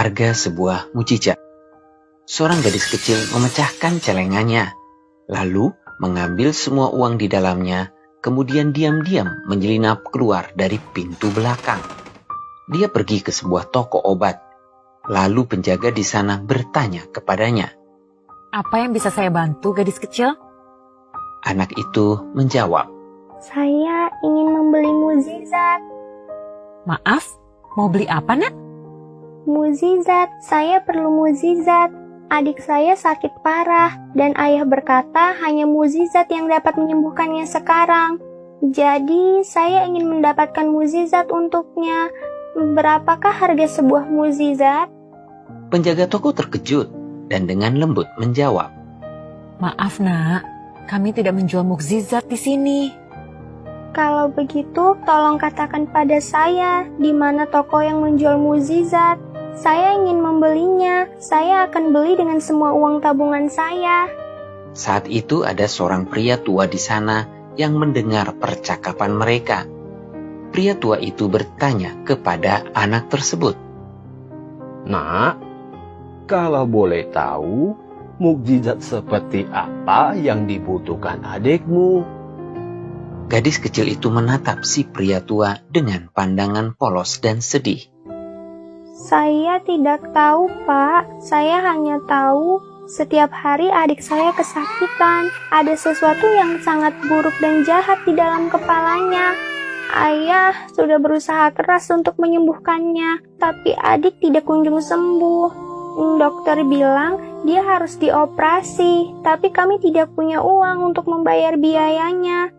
harga sebuah mukjizat. Seorang gadis kecil memecahkan celengannya, lalu mengambil semua uang di dalamnya, kemudian diam-diam menyelinap keluar dari pintu belakang. Dia pergi ke sebuah toko obat, lalu penjaga di sana bertanya kepadanya, "Apa yang bisa saya bantu, gadis kecil?" Anak itu menjawab, "Saya ingin membeli mukjizat." "Maaf, mau beli apa, Nak?" "Mukjizat, saya perlu mukjizat. Adik saya sakit parah dan ayah berkata hanya mukjizat yang dapat menyembuhkannya sekarang. Jadi saya ingin mendapatkan mukjizat untuknya. Berapakah harga sebuah mukjizat?" Penjaga toko terkejut dan dengan lembut menjawab, "Maaf, Nak, kami tidak menjual mukjizat di sini." "Kalau begitu, tolong katakan pada saya di mana toko yang menjual mukjizat. Saya ingin membelinya. Saya akan beli dengan semua uang tabungan saya." Saat itu ada seorang pria tua di sana yang mendengar percakapan mereka. Pria tua itu bertanya kepada anak tersebut, "Nak, kalau boleh tahu, mukjizat seperti apa yang dibutuhkan adikmu?" Gadis kecil itu menatap si pria tua dengan pandangan polos dan sedih. "Saya tidak tahu, Pak. Saya hanya tahu setiap hari adik saya kesakitan. Ada sesuatu yang sangat buruk dan jahat di dalam kepalanya. Ayah sudah berusaha keras untuk menyembuhkannya, tapi adik tidak kunjung sembuh. Dokter bilang dia harus dioperasi, tapi kami tidak punya uang untuk membayar biayanya.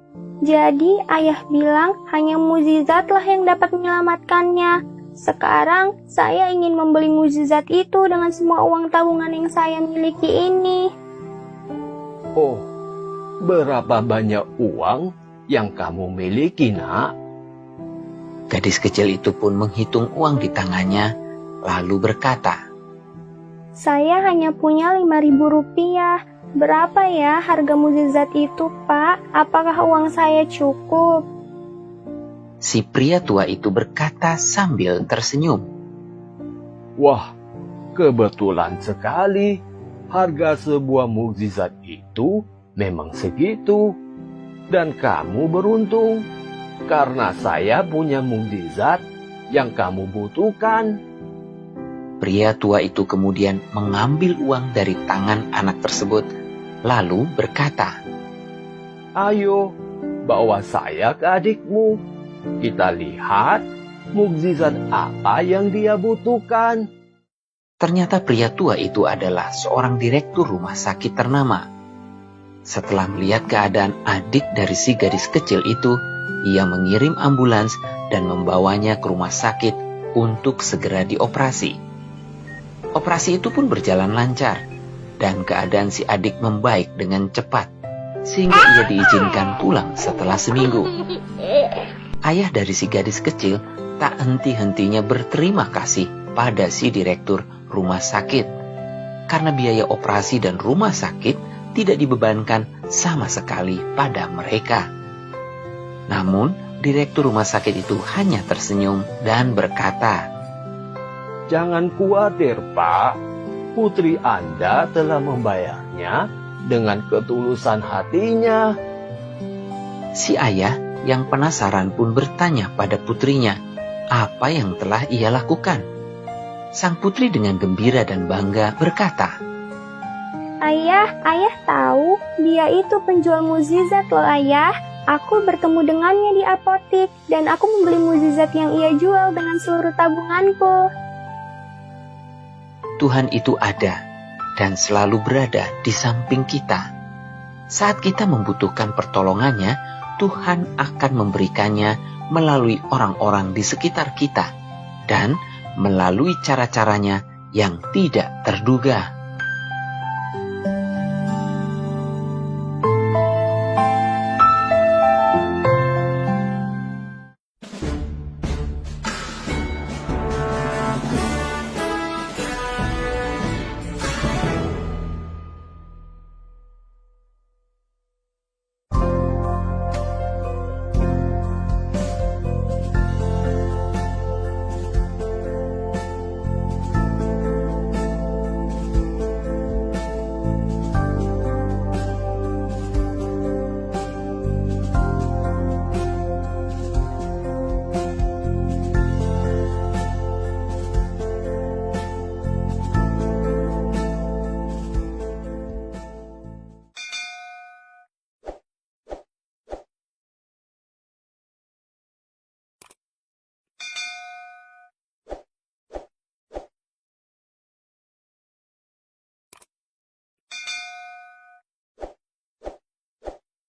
Jadi ayah bilang hanya mukjizatlah yang dapat menyelamatkannya. Sekarang saya ingin membeli mukjizat itu dengan semua uang tabungan yang saya miliki ini." "Oh, berapa banyak uang yang kamu miliki, Nak?" Gadis kecil itu pun menghitung uang di tangannya, lalu berkata, "Saya hanya punya 5.000 rupiah. Berapa ya harga mukjizat itu, Pak? Apakah uang saya cukup?" Si pria tua itu berkata sambil tersenyum, "Wah, kebetulan sekali. Harga sebuah mukjizat itu memang segitu. Dan kamu beruntung, karena saya punya mukjizat yang kamu butuhkan." Pria tua itu kemudian mengambil uang dari tangan anak tersebut, lalu berkata, "Ayo, bawa saya ke adikmu. Kita lihat mukjizat apa yang dia butuhkan." Ternyata pria tua itu adalah seorang direktur rumah sakit ternama. Setelah melihat keadaan adik dari si gadis kecil itu, ia mengirim ambulans dan membawanya ke rumah sakit untuk segera dioperasi. Operasi itu pun berjalan lancar, dan keadaan si adik membaik dengan cepat, sehingga ia diizinkan pulang setelah seminggu. Ayah dari si gadis kecil tak henti-hentinya berterima kasih pada si direktur rumah sakit, karena biaya operasi dan rumah sakit tidak dibebankan sama sekali pada mereka. Namun, direktur rumah sakit itu hanya tersenyum dan berkata, "Jangan khawatir, Pak. Putri Anda telah membayarnya dengan ketulusan hatinya." Si ayah yang penasaran pun bertanya pada putrinya apa yang telah ia lakukan. Sang putri dengan gembira dan bangga berkata, Ayah tahu dia itu penjual mukjizat loh, Ayah. Aku bertemu dengannya di apotik dan aku membeli mukjizat yang ia jual dengan seluruh tabunganku." Tuhan itu ada dan selalu berada di samping kita. Saat kita membutuhkan pertolongannya, Tuhan akan memberikannya melalui orang-orang di sekitar kita dan melalui cara-caranya yang tidak terduga.